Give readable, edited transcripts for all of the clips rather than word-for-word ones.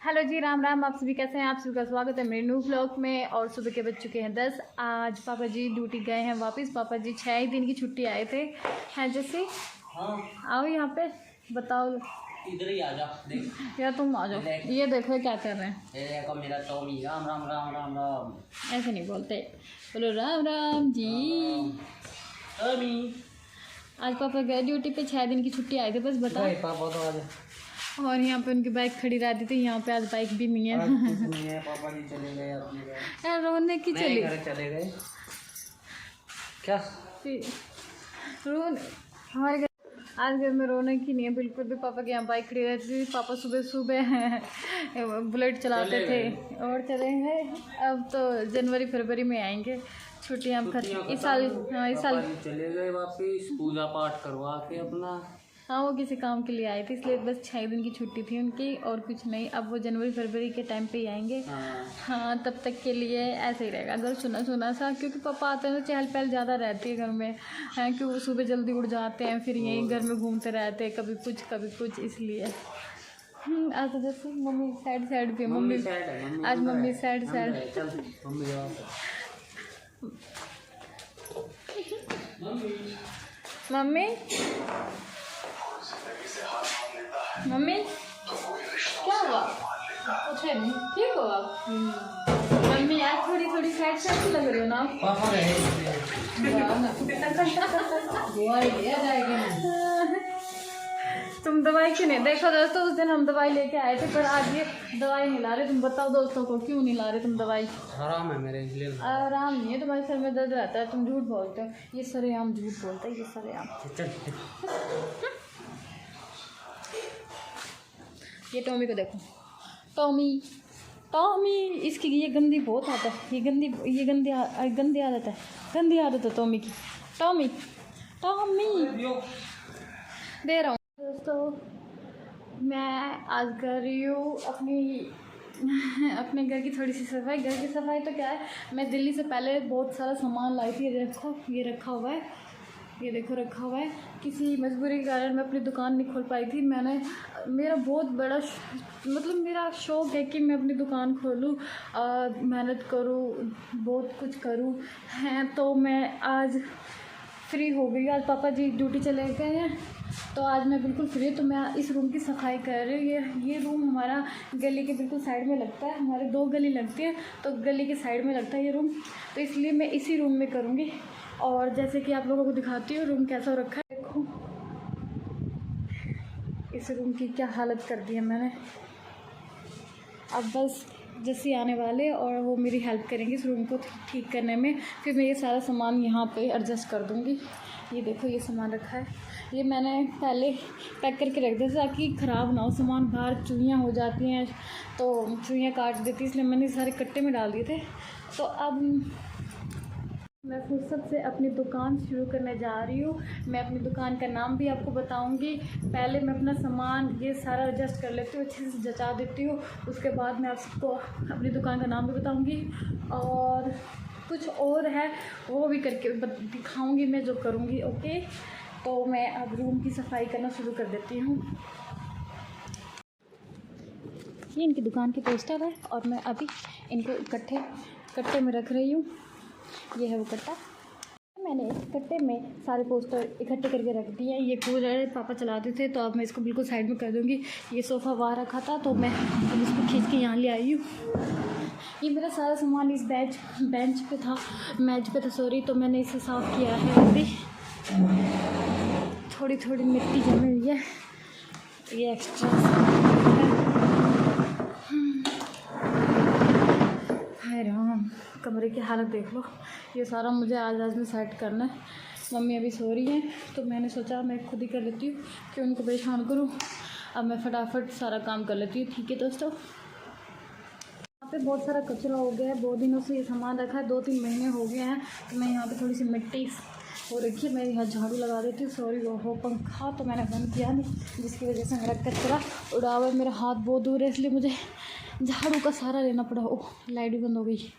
Hello जी, राम राम। आप सभी कैसे हैं? आप सभी का स्वागत है मेरे न्यू व्लॉग में। और सुबह के बज चुके हैं 10। आज पापा जी ड्यूटी गए हैं वापस। पापा जी 6 दिन की छुट्टी आए थे। हैं जैसे आओ यहाँ पे बताओ। इधर ही आ जा, देख या तुम आ जाओ। ये देखो क्या कर रहे हैं। ये देखो मेरा टॉमी। राम राम राम राम राम। ऐसे नहीं बोलते, बोलो राम राम जी। टॉमी आज पापा गए ड्यूटी पे। 6 दिन की छुट्टी आए थे बस। बताओ पापा तो आज और यहाँ पे उनकी बाइक खड़ी रहती थी। यहाँ पे आज बाइक भी नहीं है। नहीं है, पापा जी चले गए अपने घर। यार रोने की चली चले गए क्या रोने हमारे घर। आज घर में रोने की नहीं है बिल्कुल भी। पापा के यहाँ बाइक खड़ी रहती थी। पापा सुबह सुबह बुलेट चलाते थे और चले गए। अब तो जनवरी फरवरी में आएंगे। छुट्टियाँ खत्म इस साल। हाँ इस साल चले गए वापिस पूजा पाठ करवा के अपना। हाँ वो किसी काम के लिए आए थे इसलिए बस 6 दिन की छुट्टी थी उनकी और कुछ नहीं। अब वो जनवरी फरवरी के टाइम पे ही आएंगे। हाँ तब तक के लिए ऐसे ही रहेगा घर सुना सुना सा। क्योंकि पापा आते हैं तो चहल पहल ज़्यादा रहती है घर में। हैं कि वो सुबह जल्दी उठ जाते हैं फिर यहीं घर में घूमते रहते हैं, कभी कुछ इसलिए। आज तो जैसे मम्मी साइड पे मम्मी आज मम्मी साइड मम्मी मम्मी क्या हुआ? कुछ है नहीं, ठीक हो आप? मम्मी यार थोड़ी साइड से लग रही हो ना। तुम दवाई क्यों नहीं? देखो दोस्तों उस दिन हम दवाई लेके आए थे पर आज ये दवाई नहीं ला रहे। तुम बताओ दोस्तों को क्यों नहीं ला रहे तुम दवाई? आराम है मेरे इसलिए। आराम नहीं है, तुम्हारे सर में दर्द रहता है। तुम झूठ बोलते हो। ये सरेआम झूठ बोलता है, ये सरेआम। ये टॉमी को देखो। टॉमी इसकी ये गंदी बहुत आता है। ये गंदी आदत है। गंदी आदत है टॉमी की। टॉमी दे रहा हूँ दोस्तों। मैं आज कर रही हूँ अपने घर की थोड़ी सी सफाई। घर की सफाई तो क्या है, मैं दिल्ली से पहले बहुत सारा सामान लाई थी। ये देखो ये रखा हुआ है, ये देखो रखा हुआ है। किसी मजबूरी के कारण मैं अपनी दुकान नहीं खोल पाई थी। मेरा बहुत बड़ा मतलब मेरा शौक़ है कि मैं अपनी दुकान खोलूँ, मेहनत करूँ, बहुत कुछ करूँ हैं। तो मैं आज फ्री हो गई। आज पापा जी ड्यूटी चले गए हैं तो आज मैं बिल्कुल फ्री। तो मैं इस रूम की सफाई कर रही हूँ। ये रूम हमारा गली के बिल्कुल साइड में लगता है। हमारे 2 गली लगती है तो गली के साइड में लगता है ये रूम। तो इसलिए मैं इसी रूम में करूँगी। और जैसे कि आप लोगों को दिखाती हूँ रूम कैसा रखा है। देखो इस रूम की क्या हालत कर दी है मैंने। अब बस जैसे आने वाले और वो मेरी हेल्प करेंगे इस रूम को ठीक करने में। फिर मैं ये सारा सामान यहाँ पे एडजस्ट कर दूँगी। ये देखो ये सामान रखा है। ये मैंने पहले पैक करके रख दिया ताकि ख़राब ना हो सामान। बाहर चूहियाँ हो जाती हैं तो चूहियाँ काट देती, इसलिए मैंने सारे कट्टे में डाल दिए थे। तो अब मैं फुर्सत से अपनी दुकान शुरू करने जा रही हूँ। मैं अपनी दुकान का नाम भी आपको बताऊँगी। पहले मैं अपना सामान ये सारा एडजस्ट कर लेती हूँ, अच्छे से जचा देती हूँ। उसके बाद मैं आप सबको अपनी दुकान का नाम भी बताऊँगी और कुछ और है वो भी करके दिखाऊँगी मैं जो करूँगी। ओके तो मैं अब रूम की सफाई करना शुरू कर देती हूँ। ये इनकी दुकान की पोस्टर है और मैं अभी इनको कट्टे में रख रही हूँ। ये है वो कट्टा। मैंने इस कट्टे में सारे पोस्टर इकट्ठे करके रख दिए हैं। ये कूलर पापा चलाते थे तो अब मैं इसको बिल्कुल साइड में कर दूँगी। ये सोफ़ा वहाँ रखा था तो मैं अब इसको खींच के यहाँ ले आई हूँ। ये मेरा सारा सामान इस बेंच पे था, मेज पे था सॉरी। तो मैंने इसे साफ़ किया है। अभी थोड़ी मिट्टी जमी हुई है, ये एक्स्ट्रा है। राम कमरे की हालत देख लो। ये सारा मुझे आज में सेट करना है। मम्मी अभी सो रही हैं तो मैंने सोचा मैं खुद ही कर लेती हूँ कि उनको परेशान करूँ। अब मैं फटाफट सारा काम कर लेती हूँ। ठीक है दोस्तों। यहाँ पे बहुत सारा कचरा हो गया है। 2 दिनों से ये सामान रखा है, 2-3 महीने हो गए हैं। तो मैं यहाँ पे थोड़ी सी मिट्टी हो रखी है, मैं यहाँ झाड़ू लगा देती हूँ। सॉरी वो पंखा तो मैंने बंद किया नहीं जिसकी वजह से मेरा कचरा उड़ा हुआ है। मेरा हाथ बहुत दूर है इसलिए मुझे झाड़ू का सहारा लेना पड़ा। ओह लाइट भी बंद हो गई।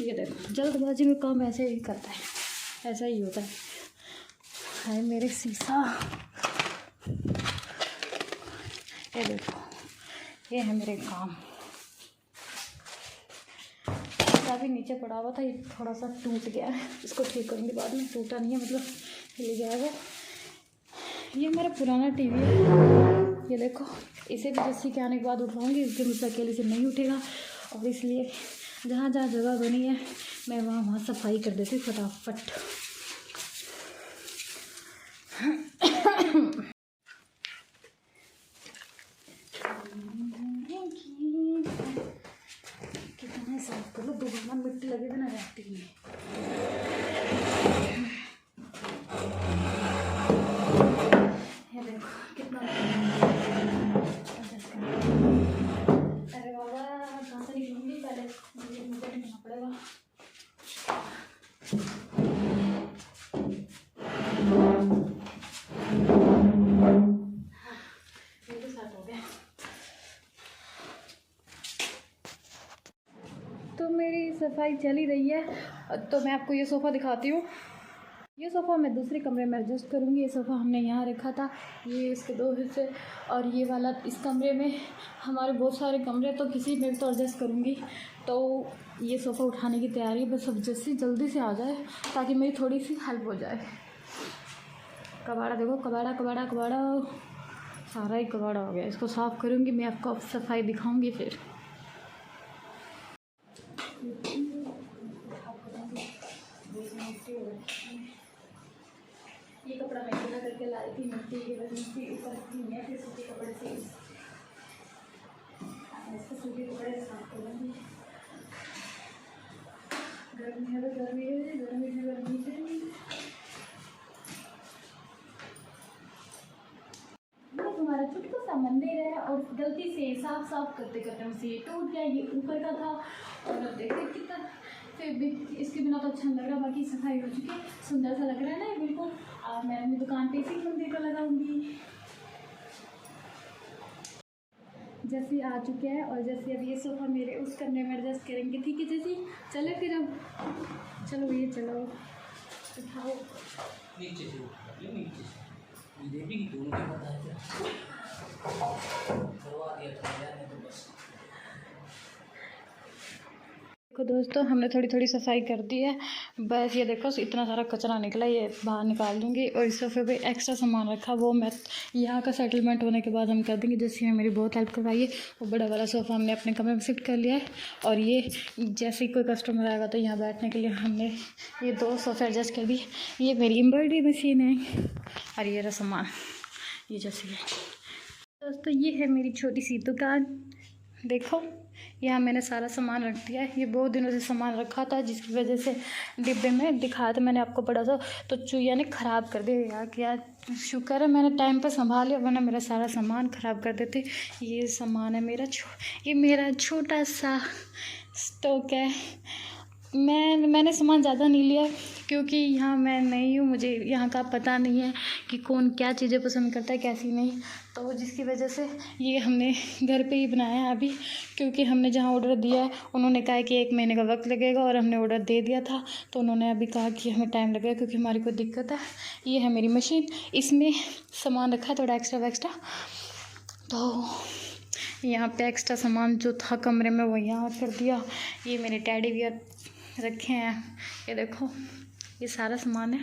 ये देखो जल्दबाजी में काम ऐसे ही करता है, ऐसा ही होता है। हाय मेरे शीशा। ये देखो, ये है मेरे काम। काफ़ी नीचे पड़ा हुआ था, ये थोड़ा सा टूट गया है, इसको ठीक करूँगी बाद में। टूटा नहीं है, मतलब हिल गया है। ये मेरा पुराना टीवी है, ये देखो। इसे भी जैसे के आने के बाद उठाऊँगी, इस दिन उसे अकेले से नहीं उठेगा, और इसलिए जहाँ जहाँ जगह बनी है मैं वहाँ सफाई कर देती फटाफट। कितना साफ कर लो, दोबारा मिट्टी लगे ना रहती है। ये देखो कितना, अरे बाबा कहाँ से निकलूँगी, पहले मुझे निकलना पड़ेगा। ये तो साफ हो गया। तो मेरी सफाई चल ही रही है, तो मैं आपको ये सोफ़ा दिखाती हूँ। ये सोफ़ा मैं दूसरे कमरे में एडजस्ट करूँगी। ये सोफ़ा हमने यहाँ रखा था, ये इसके 2 हिस्से, और ये वाला इस कमरे में। हमारे बहुत सारे कमरे, तो किसी में तो एडजस्ट करूँगी। तो ये सोफ़ा उठाने की तैयारी है, बस अब जैसे जल्दी से आ जाए ताकि मेरी थोड़ी सी हेल्प हो जाए। कबाड़ा देखो, कबाड़ा कबाड़ा कबाड़ा, सारा ही कबाड़ा हो गया। इसको साफ़ करूँगी, मैं आपको सफाई दिखाऊँगी फिर। ये कपड़ा मैं गीला करके लाई थी, मिट्टी की वजह से ऊपर नहीं है, फिर सूखे कपड़े से इसको सूखे कपड़े से साफ करूँगी। गर्मी है तो गर्मी है, गर्मी है गर्मी से। ये तुम्हारा छोटा सा मंदिर है, और गलती से साफ करते करते मुझसे ये टूट गया। ये ऊपर का था, और देखते कितना फिर भी इसके बिना तो अच्छा नहीं लग रहा। बाकी सफाई हो चुकी है, सुंदर सा लग रहा है ना ये बिल्कुल। अब मैं अपनी दुकान पे इसी मंदिर को लगाऊंगी। जैसे आ चुके हैं, और जैसे अब ये सोफ़ा मेरे उस कमरे में एडजस्ट करेंगे। ठीक है जैसे, चले फिर अब, चलो ये चलो उठाओ। नीचे से नीचे से ये भी दोनों के बताया करवा दिया तो बस। देखो दोस्तों, हमने थोड़ी थोड़ी सफाई कर दी है। बस ये देखो इतना सारा कचरा निकला, ये बाहर निकाल दूँगी। और इस सोफ़े पे एक्स्ट्रा सामान रखा, वो मैं यहाँ का सेटलमेंट होने के बाद हम कर देंगे। जैसे ने मेरी बहुत हेल्प करवाई है। वो बड़ा वाला सोफ़ा हमने अपने कमरे में शिफ्ट कर लिया है, और ये जैसे ही कोई कस्टमर आएगा तो यहाँ बैठने के लिए हमने ये 2 सोफ़े एडजस्ट कर दिए। ये मेरी एम्ब्रॉयडरी मशीन है, और ये रहा सामान, ये जैसे है। दोस्तों ये है मेरी छोटी सी दुकान, देखो यहाँ मैंने सारा सामान रख दिया है। ये बहुत दिनों से सामान रखा था, जिसकी वजह से डिब्बे में दिखाया था मैंने आपको बड़ा सा, तो चूहिया ने ख़राब कर दिया यार। क्या शुक्र है मैंने टाइम पर संभाल लिया, वरना मेरा सारा सामान ख़राब कर देते। ये सामान है मेरा, ये मेरा छोटा सा स्टॉक है। मैंने सामान ज़्यादा नहीं लिया, क्योंकि यहाँ मैं नई हूँ, मुझे यहाँ का पता नहीं है कि कौन क्या चीज़ें पसंद करता है कैसी नहीं। तो जिसकी वजह से ये हमने घर पे ही बनाया है अभी, क्योंकि हमने जहाँ ऑर्डर दिया है उन्होंने कहा कि 1 महीने का वक्त लगेगा, और हमने ऑर्डर दे दिया था, तो उन्होंने अभी कहा कि हमें टाइम लगेगा क्योंकि हमारी कोई दिक्कत है। ये है मेरी मशीन, इसमें सामान रखा है थोड़ा एक्स्ट्रा वैक्स्ट्रा। तो यहाँ पे एक्स्ट्रा सामान जो था कमरे में वो यहाँ कर दिया। ये मेरे टेडी बियर रखे हैं, ये देखो ये सारा सामान है।